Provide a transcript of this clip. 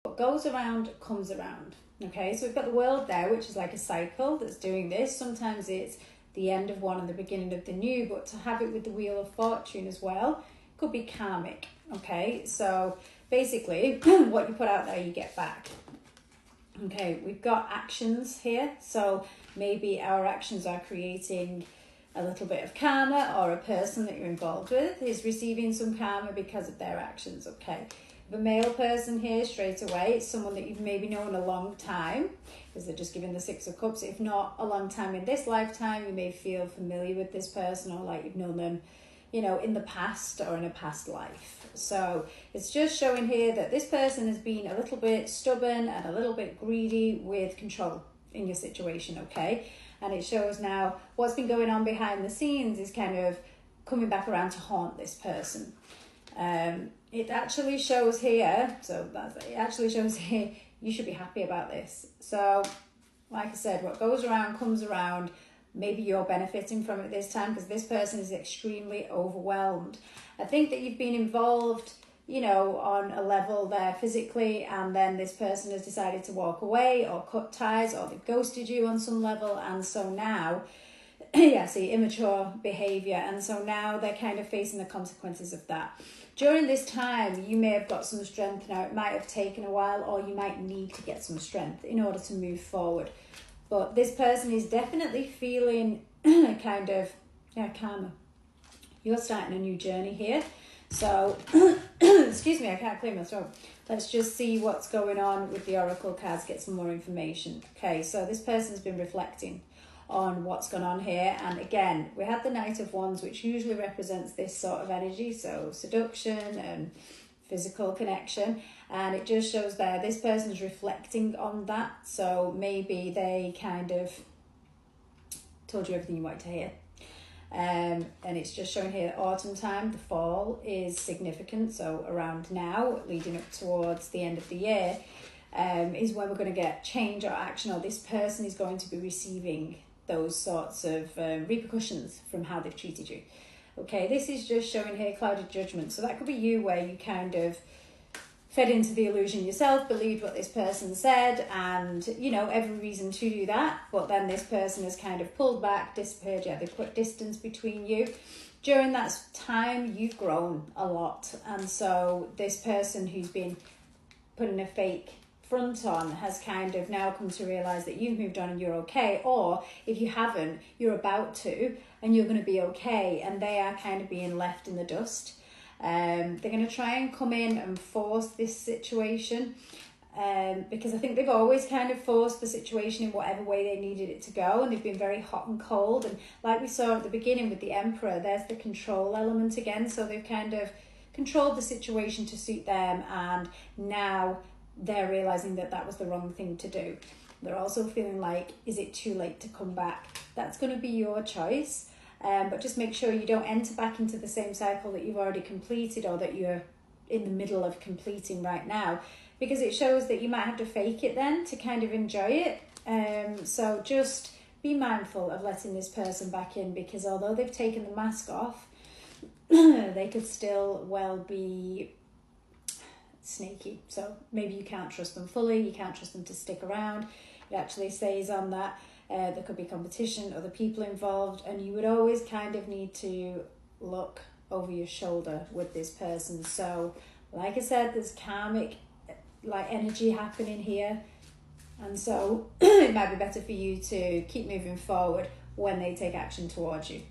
what goes around comes around. Okay, so we've got the world there, which is like a cycle that's doing this. Sometimes it's the end of one and the beginning of the new, but to have it with the Wheel of Fortune as well could be karmic. Okay, so basically what you put out there, you get back. Okay, we've got actions here, so maybe our actions are creating a little bit of karma, or a person that you're involved with is receiving some karma because of their actions. Okay, the male person here, straight away, it's someone that you've maybe known a long time, because they're just giving the Six of Cups. If not a long time in this lifetime, you may feel familiar with this person, or like you've known them, you know, in the past or in a past life. So it's just showing here that this person has been a little bit stubborn and a little bit greedy with control in your situation. Okay, and it shows now what's been going on behind the scenes is kind of coming back around to haunt this person. It actually shows here, you should be happy about this. So like I said, what goes around comes around. Maybe you're benefiting from it this time because this person is extremely overwhelmed. I think that you've been involved, you know, on a level there physically, and then this person has decided to walk away or cut ties, or they've ghosted you on some level, and so now immature behavior, and so now they're kind of facing the consequences of that. During this time, you may have got some strength. Now, it might have taken a while, or you might need to get some strength in order to move forward. But this person is definitely feeling kind of, karma. You're starting a new journey here. So, excuse me, I can't clear my throat. Let's just see what's going on with the Oracle cards, get some more information. Okay, so this person's been reflecting on what's gone on here. And again, we had the Knight of Wands, which usually represents this sort of energy. So seduction and physical connection, and it just shows there this person's reflecting on that. So maybe they kind of told you everything you wanted to hear, and it's just showing here autumn time, the fall is significant. So around now, leading up towards the end of the year, is when we're going to get change or action, or this person is going to be receiving those sorts of repercussions from how they've treated you. Okay, this is just showing here clouded judgment. So that could be you, where you kind of fed into the illusion yourself, believed what this person said, and, you know, every reason to do that. But then this person has kind of pulled back, disappeared. Yeah, they put distance between you. During that time, you've grown a lot. And so this person who's been putting a fake front on has kind of now come to realize that you've moved on and you're okay, or if you haven't, you're about to, and you're going to be okay, and they are kind of being left in the dust. They're going to try and come in and force this situation, because I think they've always kind of forced the situation in whatever way they needed it to go, and they've been very hot and cold. And like we saw at the beginning with the Emperor, there's the control element again. So they've kind of controlled the situation to suit them, and now they're realizing that that was the wrong thing to do. They're also feeling like, is it too late to come back? That's going to be your choice. But just make sure you don't enter back into the same cycle that you've already completed, or that you're in the middle of completing right now, because it shows that you might have to fake it then to kind of enjoy it. So just be mindful of letting this person back in, because although they've taken the mask off, they could still well be sneaky. So maybe you can't trust them fully, you can't trust them to stick around. It actually stays on that. There could be competition, other people involved, and you would always kind of need to look over your shoulder with this person. So like I said, there's karmic like energy happening here, and so it might be better for you to keep moving forward when they take action towards you.